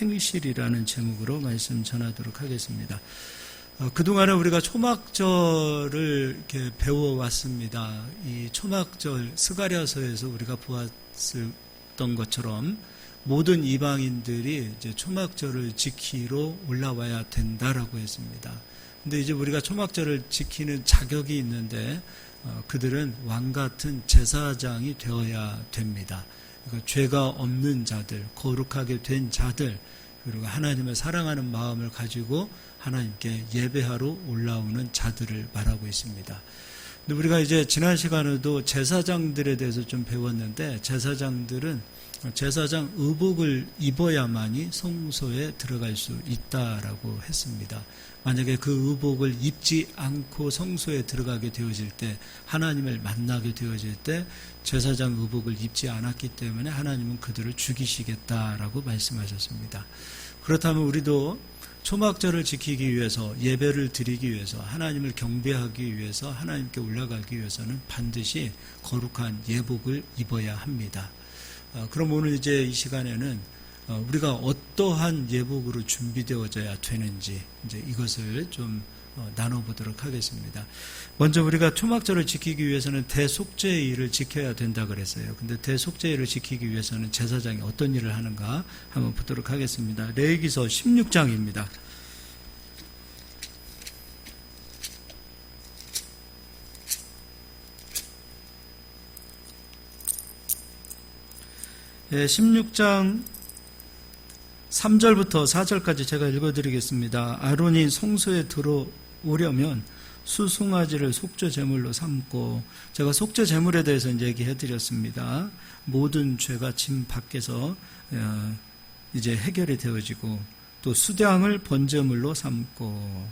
행실이라는 제목으로 말씀 전하도록 하겠습니다. 그동안에 우리가 초막절을 이렇게 배워왔습니다. 이 초막절 스가랴서에서 우리가 보았던 것처럼 모든 이방인들이 이제 초막절을 지키러 올라와야 된다라고 했습니다. 근데 이제 우리가 초막절을 지키는 자격이 있는데 그들은 왕 같은 제사장이 되어야 됩니다. 그러니까 죄가 없는 자들, 거룩하게 된 자들, 그리고 하나님을 사랑하는 마음을 가지고 하나님께 예배하러 올라오는 자들을 말하고 있습니다. 근데 우리가 이제 지난 시간에도 제사장들에 대해서 좀 배웠는데, 제사장들은 제사장 의복을 입어야만이 성소에 들어갈 수 있다라고 했습니다. 만약에 그 의복을 입지 않고 성소에 들어가게 되어질 때, 하나님을 만나게 되어질 때 제사장 의복을 입지 않았기 때문에 하나님은 그들을 죽이시겠다라고 말씀하셨습니다. 그렇다면 우리도 초막절을 지키기 위해서, 예배를 드리기 위해서, 하나님을 경배하기 위해서, 하나님께 올라가기 위해서는 반드시 거룩한 예복을 입어야 합니다. 그럼 오늘 이제 이 시간에는 우리가 어떠한 예복으로 준비되어져야 되는지 이제 이것을 좀 나눠보도록 하겠습니다. 먼저 우리가 초막절을 지키기 위해서는 대속죄일을 지켜야 된다 그랬어요. 근데 대속죄일을 지키기 위해서는 제사장이 어떤 일을 하는가 한번 보도록 하겠습니다. 레위기서 16장입니다. 네, 16장 3절부터 4절까지 제가 읽어드리겠습니다. 아론이 성소에 들어오려면 수송아지를 속죄 제물로 삼고, 제가 속죄 제물에 대해서 이제 얘기해드렸습니다. 모든 죄가 짐 밖에서 이제 해결이 되어지고, 또 수량을 번제물로 삼고,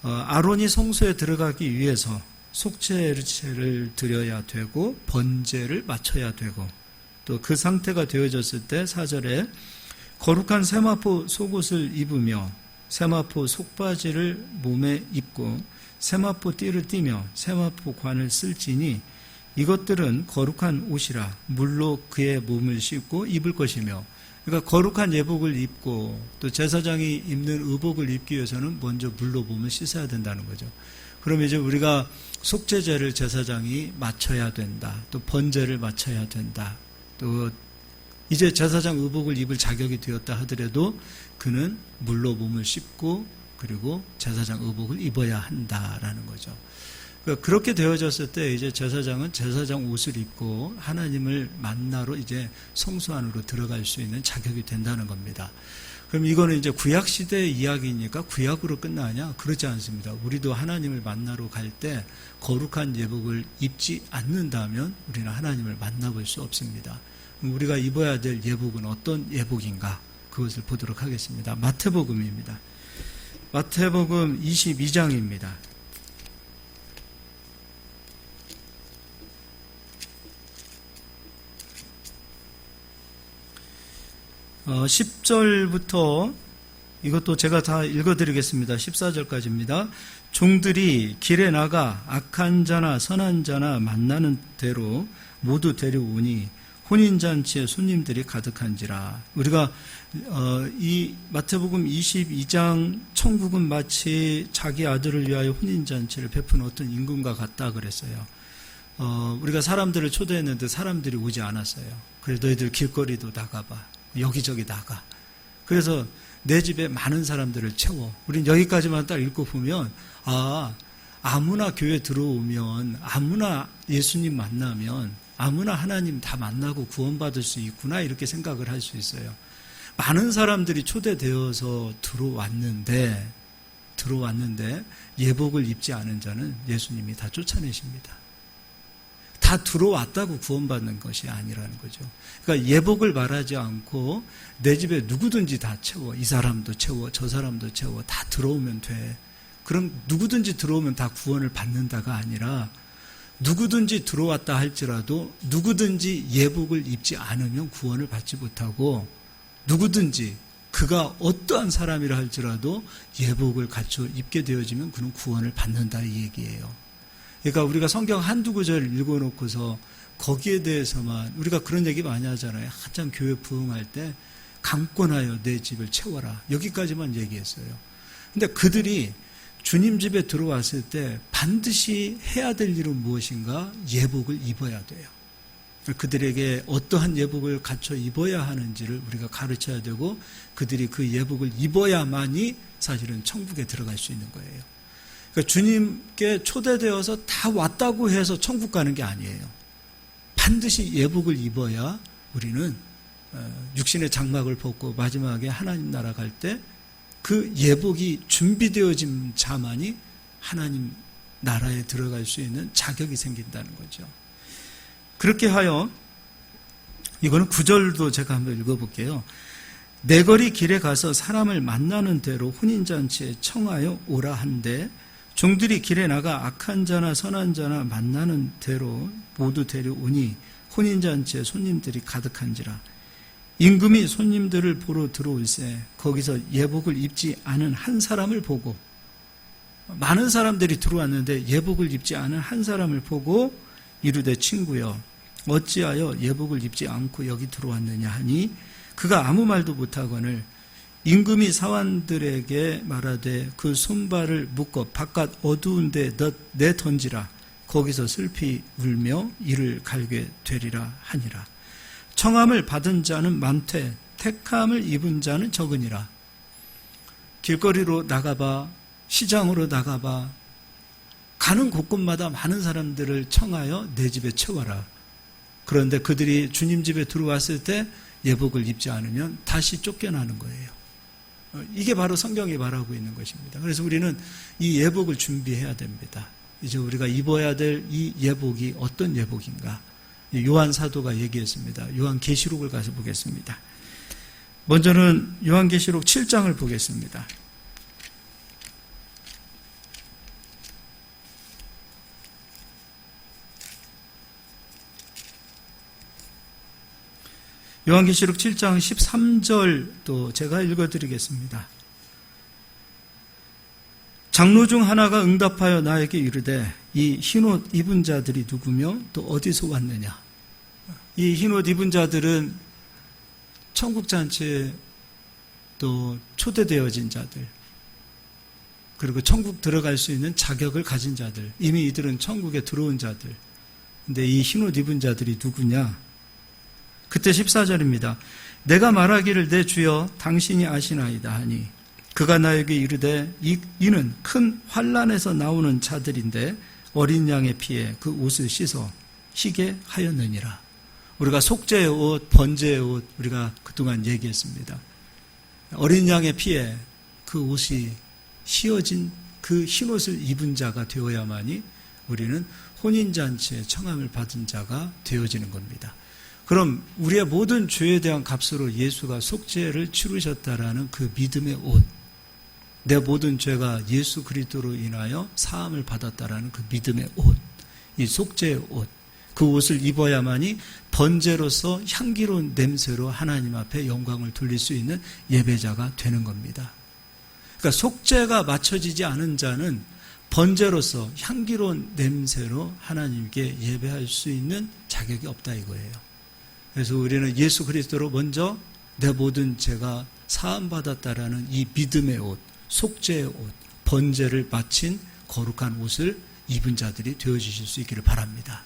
아론이 성소에 들어가기 위해서 속죄를 드려야 되고 번제를 마쳐야 되고, 또 그 상태가 되어졌을 때 4절에 거룩한 세마포 속옷을 입으며 세마포 속바지를 몸에 입고 세마포 띠를 띠며 세마포 관을 쓸지니 이것들은 거룩한 옷이라 물로 그의 몸을 씻고 입을 것이며, 그러니까 거룩한 예복을 입고 또 제사장이 입는 의복을 입기 위해서는 먼저 물로 몸을 씻어야 된다는 거죠. 그럼 이제 우리가 속죄제를 제사장이 마쳐야 된다, 또 번제를 마쳐야 된다, 또 이제 제사장 의복을 입을 자격이 되었다 하더라도 그는 물로 몸을 씻고 그리고 제사장 의복을 입어야 한다라는 거죠. 그러니까 그렇게 되어졌을 때 이제 제사장은 제사장 옷을 입고 하나님을 만나러 이제 성소 안으로 들어갈 수 있는 자격이 된다는 겁니다. 그럼 이거는 이제 구약 시대의 이야기니까 구약으로 끝나냐? 그렇지 않습니다. 우리도 하나님을 만나러 갈 때 거룩한 예복을 입지 않는다면 우리는 하나님을 만나볼 수 없습니다. 우리가 입어야 될 예복은 어떤 예복인가? 그것을 보도록 하겠습니다. 마태복음입니다. 마태복음 22장입니다. 10절부터 이것도 제가 다 읽어드리겠습니다. 14절까지입니다. 종들이 길에 나가 악한 자나 선한 자나 만나는 대로 모두 데려오니 혼인잔치에 손님들이 가득한지라. 우리가 이 마태복음 22장 천국은 마치 자기 아들을 위하여 혼인잔치를 베푸는 어떤 임금과 같다 그랬어요. 우리가 사람들을 초대했는데 사람들이 오지 않았어요. 그래서 너희들 길거리도 나가봐, 여기저기 나가. 그래서 내 집에 많은 사람들을 채워. 우린 여기까지만 딱 읽고 보면 아무나 교회 들어오면, 아무나 예수님 만나면, 아무나 하나님 다 만나고 구원받을 수 있구나 이렇게 생각을 할 수 있어요. 많은 사람들이 초대되어서 들어왔는데 예복을 입지 않은 자는 예수님이 다 쫓아내십니다. 다 들어왔다고 구원받는 것이 아니라는 거죠. 그러니까 예복을 말하지 않고 내 집에 누구든지 다 채워. 이 사람도 채워, 저 사람도 채워. 다 들어오면 돼. 그럼 누구든지 들어오면 다 구원을 받는다가 아니라 누구든지 들어왔다 할지라도 누구든지 예복을 입지 않으면 구원을 받지 못하고, 누구든지 그가 어떠한 사람이라 할지라도 예복을 갖춰 입게 되어지면 그는 구원을 받는다 이 얘기예요. 그러니까 우리가 성경 한두 구절 읽어놓고서 거기에 대해서만, 우리가 그런 얘기 많이 하잖아요. 한참 교회 부흥할 때 강권하여 내 집을 채워라. 여기까지만 얘기했어요. 근데 그들이 주님 집에 들어왔을 때 반드시 해야 될 일은 무엇인가? 예복을 입어야 돼요. 그들에게 어떠한 예복을 갖춰 입어야 하는지를 우리가 가르쳐야 되고, 그들이 그 예복을 입어야만이 사실은 천국에 들어갈 수 있는 거예요. 그러니까 주님께 초대되어서 다 왔다고 해서 천국 가는 게 아니에요. 반드시 예복을 입어야 우리는 육신의 장막을 벗고 마지막에 하나님 나라 갈 때 그 예복이 준비되어진 자만이 하나님 나라에 들어갈 수 있는 자격이 생긴다는 거죠. 그렇게 하여, 이거는 9절도 제가 한번 읽어볼게요. 내거리 길에 가서 사람을 만나는 대로 혼인잔치에 청하여 오라 한데, 종들이 길에 나가 악한 자나 선한 자나 만나는 대로 모두 데려오니 혼인잔치에 손님들이 가득한지라. 임금이 손님들을 보러 들어올세 거기서 예복을 입지 않은 한 사람을 보고, 많은 사람들이 들어왔는데 예복을 입지 않은 한 사람을 보고 이르되 친구여 어찌하여 예복을 입지 않고 여기 들어왔느냐 하니, 그가 아무 말도 못하거늘 임금이 사환들에게 말하되 그 손발을 묶어 바깥 어두운 데 내던지라. 거기서 슬피 울며 이를 갈게 되리라 하니라. 청함을 받은 자는 많되 택함을 입은 자는 적으니라. 길거리로 나가봐, 시장으로 나가봐, 가는 곳곳마다 많은 사람들을 청하여 내 집에 채워라. 그런데 그들이 주님 집에 들어왔을 때 예복을 입지 않으면 다시 쫓겨나는 거예요. 이게 바로 성경이 말하고 있는 것입니다. 그래서 우리는 이 예복을 준비해야 됩니다. 이제 우리가 입어야 될 이 예복이 어떤 예복인가? 요한 사도가 얘기했습니다. 요한계시록을 가서 보겠습니다. 먼저는 요한계시록 7장을 보겠습니다. 요한계시록 7장 13절도 제가 읽어드리겠습니다. 장로 중 하나가 응답하여 나에게 이르되 이 흰옷 입은 자들이 누구며 또 어디서 왔느냐. 이 흰옷 입은 자들은 천국잔치에 또 초대되어진 자들, 그리고 천국 들어갈 수 있는 자격을 가진 자들, 이미 이들은 천국에 들어온 자들. 근데 이 흰옷 입은 자들이 누구냐? 그때 14절입니다. 내가 말하기를 내 주여 당신이 아시나이다 하니 그가 나에게 이르되 이는 큰 환난에서 나오는 자들인데 어린 양의 피에 그 옷을 씻어 희게 하였느니라. 우리가 속죄의 옷, 번제의 옷 우리가 그동안 얘기했습니다. 어린 양의 피에 그 옷이 씌어진 그 흰옷을 입은 자가 되어야만이 우리는 혼인잔치에 청함을 받은 자가 되어지는 겁니다. 그럼 우리의 모든 죄에 대한 값으로 예수가 속죄를 치르셨다라는 그 믿음의 옷, 내 모든 죄가 예수 그리스도로 인하여 사함을 받았다라는 그 믿음의 옷, 이 속죄의 옷, 그 옷을 입어야만이 번제로서 향기로운 냄새로 하나님 앞에 영광을 돌릴 수 있는 예배자가 되는 겁니다. 그러니까 속죄가 맞춰지지 않은 자는 번제로서 향기로운 냄새로 하나님께 예배할 수 있는 자격이 없다 이거예요. 그래서 우리는 예수 그리스도로 먼저 내 모든 죄가 사함받았다라는 이 믿음의 옷, 속죄의 옷, 번제를 바친 거룩한 옷을 입은 자들이 되어주실 수 있기를 바랍니다.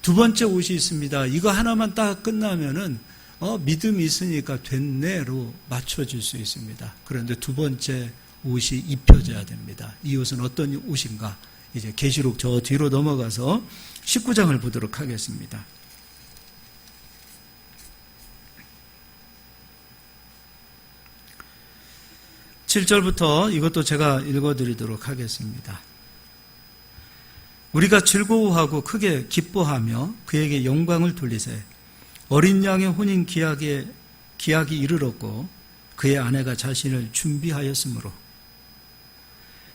두 번째 옷이 있습니다. 이거 하나만 딱 끝나면은 믿음이 있으니까 됐네로 맞춰질 수 있습니다. 그런데 두 번째 옷이 입혀져야 됩니다. 이 옷은 어떤 옷인가? 이제 계시록 저 뒤로 넘어가서 19장을 보도록 하겠습니다. 7절부터 이것도 제가 읽어드리도록 하겠습니다. 우리가 즐거워하고 크게 기뻐하며 그에게 영광을 돌리세. 어린 양의 혼인 기약이 이르렀고 그의 아내가 자신을 준비하였으므로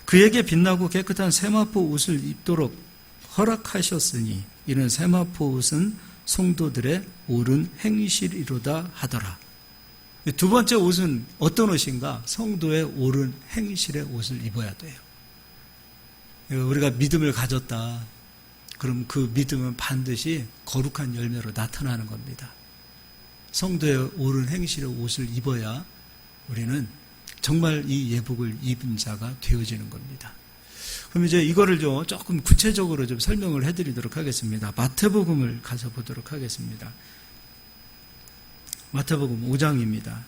그에게 빛나고 깨끗한 세마포 옷을 입도록 허락하셨으니 이는 세마포 옷은 성도들의 옳은 행실이로다 하더라. 두 번째 옷은 어떤 옷인가? 성도의 옳은 행실의 옷을 입어야 돼요. 우리가 믿음을 가졌다. 그럼 그 믿음은 반드시 거룩한 열매로 나타나는 겁니다. 성도의 옳은 행실의 옷을 입어야 우리는 정말 이 예복을 입은 자가 되어지는 겁니다. 그럼 이제 이거를 조금 구체적으로 좀 설명을 해드리도록 하겠습니다. 마태복음을 가서 보도록 하겠습니다. 마태복음 5장입니다.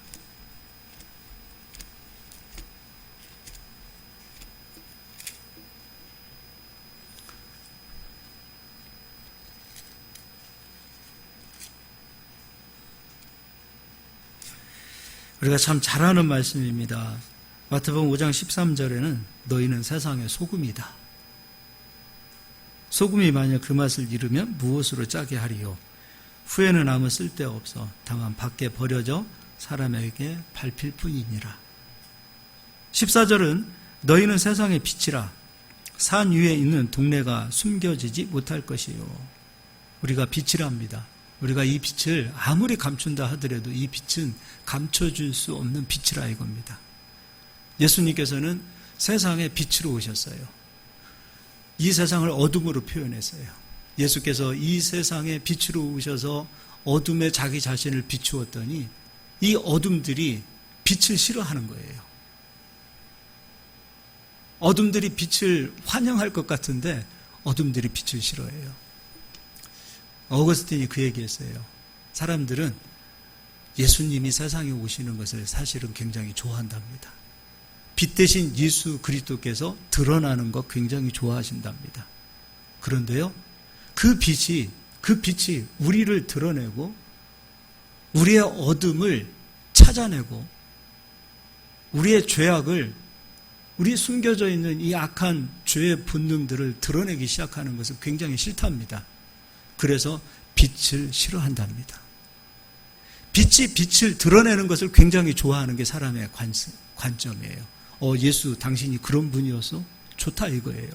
우리가 참 잘 아는 말씀입니다. 마태복음 5장 13절에는 너희는 세상의 소금이다. 소금이 만약 그 맛을 잃으면 무엇으로 짜게 하리요? 후에는 아무 쓸데없어 다만 밖에 버려져 사람에게 밟힐 뿐이니라. 14절은 너희는 세상의 빛이라. 산 위에 있는 동네가 숨겨지지 못할 것이요. 우리가 빛이랍니다. 우리가 이 빛을 아무리 감춘다 하더라도 이 빛은 감춰줄 수 없는 빛이라 이겁니다. 예수님께서는 세상에 빛으로 오셨어요. 이 세상을 어둠으로 표현했어요. 예수께서 이 세상에 빛으로 오셔서 어둠에 자기 자신을 비추었더니 이 어둠들이 빛을 싫어하는 거예요. 어둠들이 빛을 환영할 것 같은데 어둠들이 빛을 싫어해요. 어거스틴이 그 얘기했어요. 사람들은 예수님이 세상에 오시는 것을 사실은 굉장히 좋아한답니다. 빛 대신 예수 그리스도께서 드러나는 것 굉장히 좋아하신답니다. 그런데요, 그 빛이 우리를 드러내고 우리의 어둠을 찾아내고 우리의 죄악을, 우리 숨겨져 있는 이 악한 죄의 본능들을 드러내기 시작하는 것은 굉장히 싫답니다. 그래서 빛을 싫어한답니다. 빛이 빛을 드러내는 것을 굉장히 좋아하는 게 사람의 관점이에요. 예수 당신이 그런 분이어서 좋다 이거예요.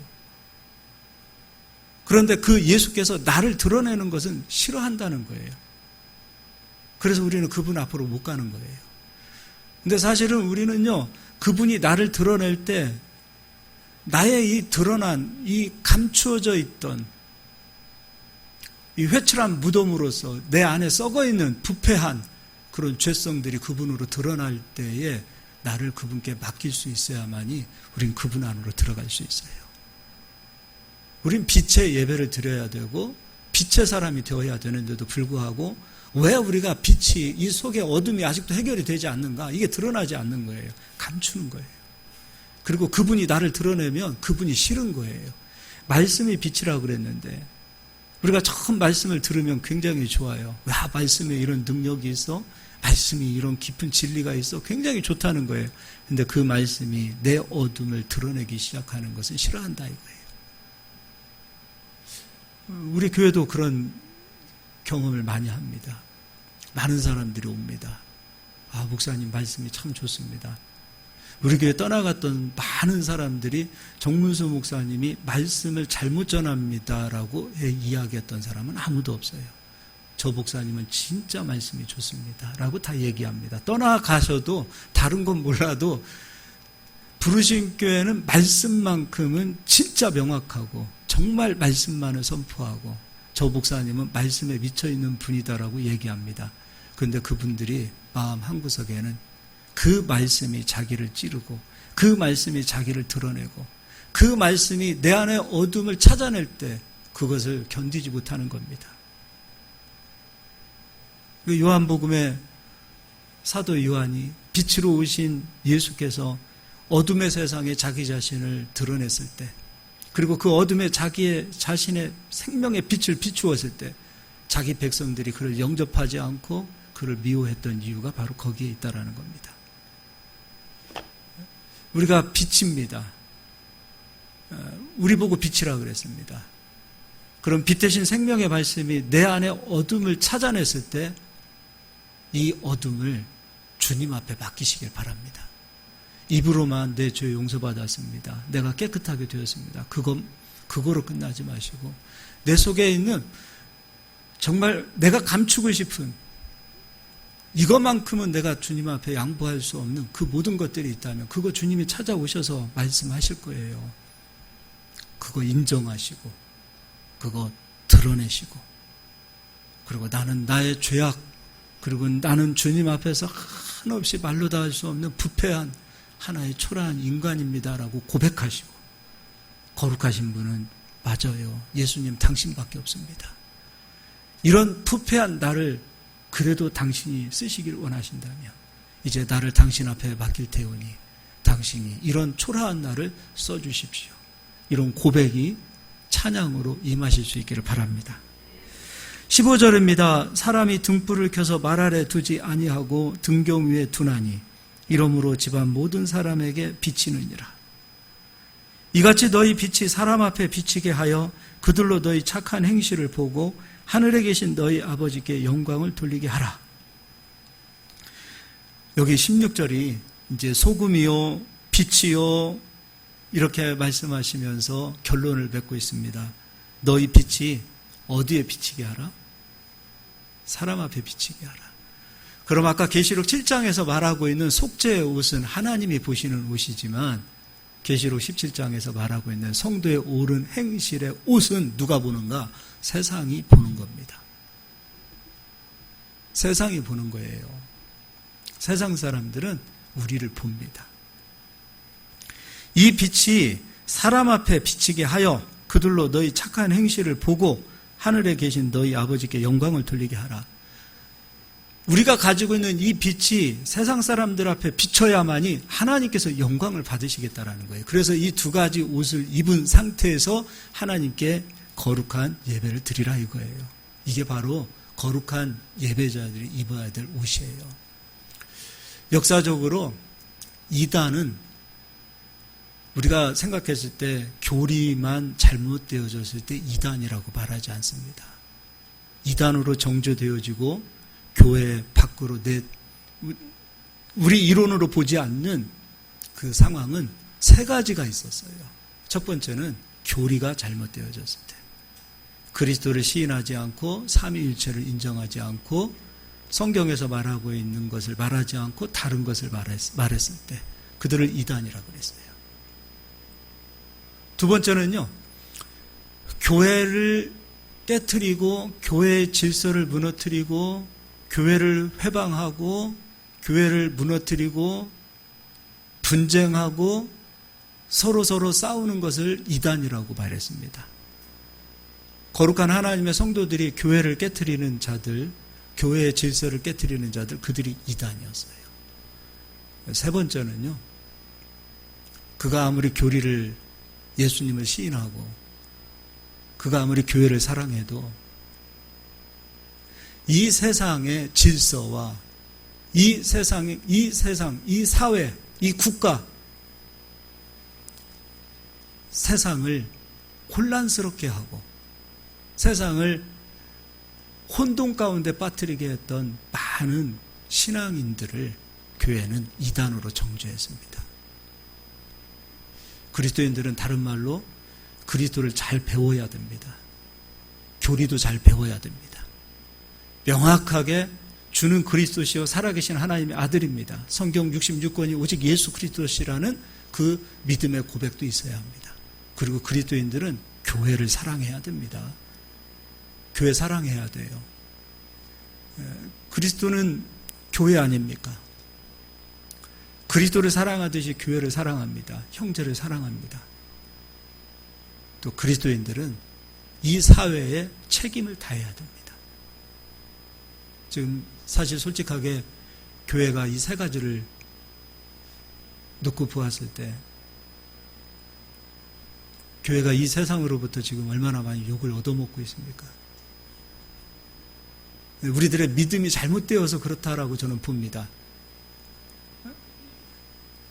그런데 그 예수께서 나를 드러내는 것은 싫어한다는 거예요. 그래서 우리는 그분 앞으로 못 가는 거예요. 근데 사실은 우리는요, 그분이 나를 드러낼 때 나의 이 드러난, 이 감추어져 있던 이 회칠한 무덤으로서 내 안에 썩어있는 부패한 그런 죄성들이 그분으로 드러날 때에 나를 그분께 맡길 수 있어야만이 우린 그분 안으로 들어갈 수 있어요. 우린 빛의 예배를 드려야 되고 빛의 사람이 되어야 되는데도 불구하고 왜 우리가 빛이 이 속의 어둠이 아직도 해결이 되지 않는가? 이게 드러나지 않는 거예요. 감추는 거예요. 그리고 그분이 나를 드러내면 그분이 싫은 거예요. 말씀이 빛이라고 그랬는데 우리가 처음 말씀을 들으면 굉장히 좋아요. 와, 말씀에 이런 능력이 있어? 말씀이 이런 깊은 진리가 있어? 굉장히 좋다는 거예요. 근데 그 말씀이 내 어둠을 드러내기 시작하는 것은 싫어한다 이거예요. 우리 교회도 그런 경험을 많이 합니다. 많은 사람들이 옵니다. 목사님 말씀이 참 좋습니다. 우리 교회 떠나갔던 많은 사람들이 정문수 목사님이 말씀을 잘못 전합니다라고 이야기했던 사람은 아무도 없어요. 저 목사님은 진짜 말씀이 좋습니다 라고 다 얘기합니다. 떠나가셔도 다른 건 몰라도 부르신 교회는 말씀만큼은 진짜 명확하고 정말 말씀만을 선포하고 저 목사님은 말씀에 미쳐있는 분이다라고 얘기합니다. 그런데 그분들이 마음 한구석에는 그 말씀이 자기를 찌르고 그 말씀이 자기를 드러내고 그 말씀이 내 안의 어둠을 찾아낼 때 그것을 견디지 못하는 겁니다. 요한복음에 사도 요한이 빛으로 오신 예수께서 어둠의 세상에 자기 자신을 드러냈을 때 그리고 그 어둠에 자기의 자신의 생명의 빛을 비추었을 때 자기 백성들이 그를 영접하지 않고 그를 미워했던 이유가 바로 거기에 있다라는 겁니다. 우리가 빛입니다. 우리 보고 빛이라 그랬습니다. 그럼 빛 대신 생명의 말씀이 내 안에 어둠을 찾아냈을 때 이 어둠을 주님 앞에 맡기시길 바랍니다. 입으로만 내 죄 용서받았습니다. 내가 깨끗하게 되었습니다. 그거로 끝나지 마시고 내 속에 있는 정말 내가 감추고 싶은 이것만큼은 내가 주님 앞에 양보할 수 없는 그 모든 것들이 있다면 그거 주님이 찾아오셔서 말씀하실 거예요. 그거 인정하시고 그거 드러내시고 그리고 나는 나의 죄악 그리고 나는 주님 앞에서 한없이 말로 다 할 수 없는 부패한 하나의 초라한 인간입니다라고 고백하시고 거룩하신 분은 맞아요. 예수님 당신밖에 없습니다. 이런 부패한 나를 그래도 당신이 쓰시길 원하신다면 이제 나를 당신 앞에 맡길 테오니 당신이 이런 초라한 나를 써주십시오. 이런 고백이 찬양으로 임하실 수 있기를 바랍니다. 15절입니다. 사람이 등불을 켜서 말 아래 두지 아니하고 등경 위에 두나니 이러므로 집안 모든 사람에게 비치느니라. 이같이 너희 빛이 사람 앞에 비치게 하여 그들로 너희 착한 행실을 보고 하늘에 계신 너희 아버지께 영광을 돌리게 하라. 여기 16절이 이제 소금이요 빛이요 이렇게 말씀하시면서 결론을 맺고 있습니다. 너희 빛이 어디에 비치게 하라? 사람 앞에 비치게 하라. 그럼 아까 계시록 7장에서 말하고 있는 속죄의 옷은 하나님이 보시는 옷이지만 계시록 17장에서 말하고 있는 성도의 옳은 행실의 옷은 누가 보는가? 세상이 보는 겁니다. 세상이 보는 거예요. 세상 사람들은 우리를 봅니다. 이 빛이 사람 앞에 비치게 하여 그들로 너희 착한 행실을 보고 하늘에 계신 너희 아버지께 영광을 돌리게 하라. 우리가 가지고 있는 이 빛이 세상 사람들 앞에 비춰야만이 하나님께서 영광을 받으시겠다라는 거예요. 그래서 이 두 가지 옷을 입은 상태에서 하나님께 거룩한 예배를 드리라 이거예요. 이게 바로 거룩한 예배자들이 입어야 될 옷이에요. 역사적으로 이단은 우리가 생각했을 때 교리만 잘못되어졌을 때 이단이라고 말하지 않습니다. 이단으로 정죄되어지고 교회 밖으로 우리 이론으로 보지 않는 그 상황은 세 가지가 있었어요. 첫 번째는 교리가 잘못되어졌을 때 그리스도를 시인하지 않고 삼위일체를 인정하지 않고 성경에서 말하고 있는 것을 말하지 않고 다른 것을 말했을 때 그들을 이단이라고 그랬어요. 두 번째는요, 교회를 깨트리고 교회의 질서를 무너뜨리고 교회를 회방하고 교회를 무너뜨리고 분쟁하고 서로 싸우는 것을 이단이라고 말했습니다. 거룩한 하나님의 성도들이 교회를 깨트리는 자들, 교회의 질서를 깨트리는 자들, 그들이 이단이었어요. 세 번째는요, 그가 아무리 교리를 예수님을 시인하고 그가 아무리 교회를 사랑해도 이 세상의 질서와 이 세상, 이 사회, 이 국가, 세상을 혼란스럽게 하고 세상을 혼돈 가운데 빠뜨리게 했던 많은 신앙인들을 교회는 이단으로 정죄했습니다. 그리스도인들은 다른 말로 그리스도를 잘 배워야 됩니다. 교리도 잘 배워야 됩니다. 명확하게 주는 그리스도시요 살아계신 하나님의 아들입니다. 성경 66권이 오직 예수 그리스도시라는 그 믿음의 고백도 있어야 합니다. 그리고 그리스도인들은 교회를 사랑해야 됩니다. 교회 사랑해야 돼요. 그리스도는 교회 아닙니까? 그리스도를 사랑하듯이 교회를 사랑합니다. 형제를 사랑합니다. 또 그리스도인들은 이 사회에 책임을 다해야 됩니다. 지금 사실 솔직하게 교회가 이 세 가지를 놓고 보았을 때 교회가 이 세상으로부터 지금 얼마나 많이 욕을 얻어먹고 있습니까? 우리들의 믿음이 잘못되어서 그렇다라고 저는 봅니다.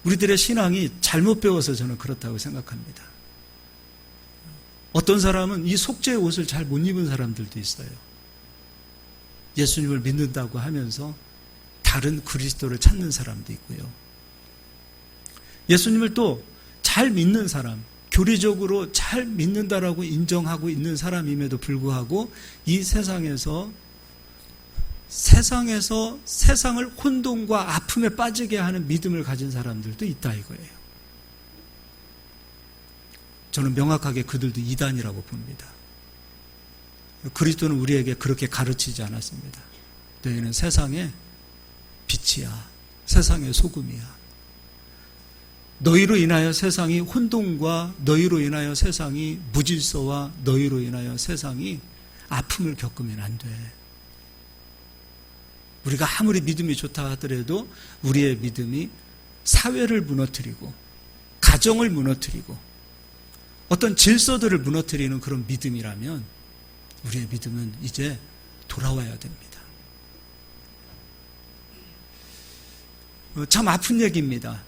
우리들의 신앙이 잘못 배워서 저는 그렇다고 생각합니다. 어떤 사람은 이 속죄의 옷을 잘 못 입은 사람들도 있어요. 예수님을 믿는다고 하면서 다른 그리스도를 찾는 사람도 있고요. 예수님을 또 잘 믿는 사람, 교리적으로 잘 믿는다라고 인정하고 있는 사람임에도 불구하고 이 세상에서 세상을 혼돈과 아픔에 빠지게 하는 믿음을 가진 사람들도 있다 이거예요. 저는 명확하게 그들도 이단이라고 봅니다. 그리스도는 우리에게 그렇게 가르치지 않았습니다. 너희는 세상의 빛이야. 세상의 소금이야. 너희로 인하여 세상이 혼돈과 너희로 인하여 세상이 무질서와 너희로 인하여 세상이 아픔을 겪으면 안 돼. 우리가 아무리 믿음이 좋다 하더라도 우리의 믿음이 사회를 무너뜨리고 가정을 무너뜨리고 어떤 질서들을 무너뜨리는 그런 믿음이라면 우리의 믿음은 이제 돌아와야 됩니다. 참 아픈 얘기입니다.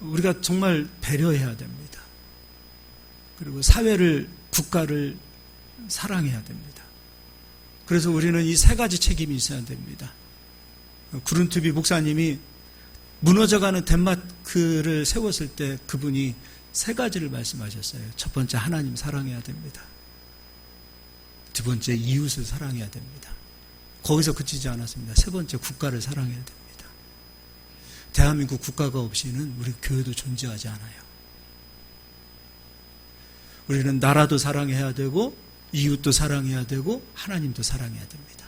우리가 정말 배려해야 됩니다. 그리고 사회를, 국가를 사랑해야 됩니다. 그래서 우리는 이 세 가지 책임이 있어야 됩니다. 구른투비 목사님이 무너져가는 덴마크를 세웠을 때 그분이 세 가지를 말씀하셨어요. 첫 번째, 하나님 사랑해야 됩니다. 두 번째, 이웃을 사랑해야 됩니다. 거기서 그치지 않았습니다. 세 번째, 국가를 사랑해야 됩니다. 대한민국 국가가 없이는 우리 교회도 존재하지 않아요. 우리는 나라도 사랑해야 되고 이웃도 사랑해야 되고 하나님도 사랑해야 됩니다.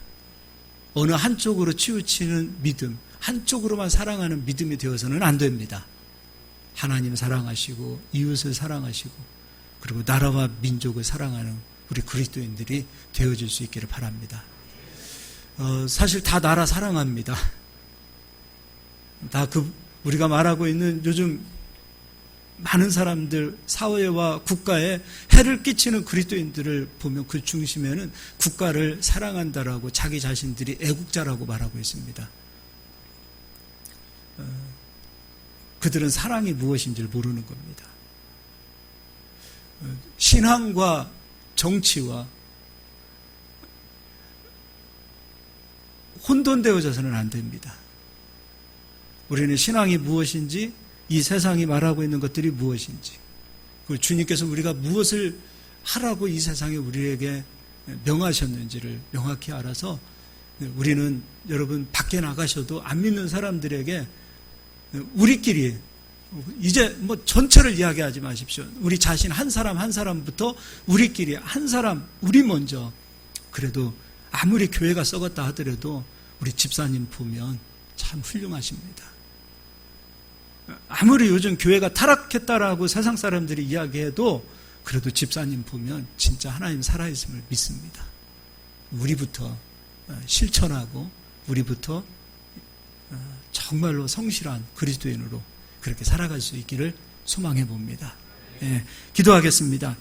어느 한쪽으로 치우치는 믿음, 한쪽으로만 사랑하는 믿음이 되어서는 안 됩니다. 하나님 사랑하시고 이웃을 사랑하시고 그리고 나라와 민족을 사랑하는 우리 그리스도인들이 되어질 수 있기를 바랍니다. 사실 다 나라 사랑합니다. 다 우리가 말하고 있는 요즘 많은 사람들, 사회와 국가에 해를 끼치는 그리스도인들을 보면 그 중심에는 국가를 사랑한다라고 자기 자신들이 애국자라고 말하고 있습니다. 그들은 사랑이 무엇인지를 모르는 겁니다. 신앙과 정치와 혼돈되어져서는 안 됩니다. 우리는 신앙이 무엇인지, 이 세상이 말하고 있는 것들이 무엇인지, 그리고 주님께서 우리가 무엇을 하라고 이 세상에 우리에게 명하셨는지를 명확히 알아서 우리는 여러분 밖에 나가셔도 안 믿는 사람들에게 우리끼리 이제 뭐 전체를 이야기하지 마십시오. 우리 자신 한 사람 한 사람부터 우리끼리 한 사람 우리 먼저 그래도 아무리 교회가 썩었다 하더라도 우리 집사님 보면 참 훌륭하십니다. 아무리 요즘 교회가 타락했다라고 세상 사람들이 이야기해도 그래도 집사님 보면 진짜 하나님 살아있음을 믿습니다. 우리부터 실천하고 우리부터 정말로 성실한 그리스도인으로 그렇게 살아갈 수 있기를 소망해 봅니다. 예, 기도하겠습니다.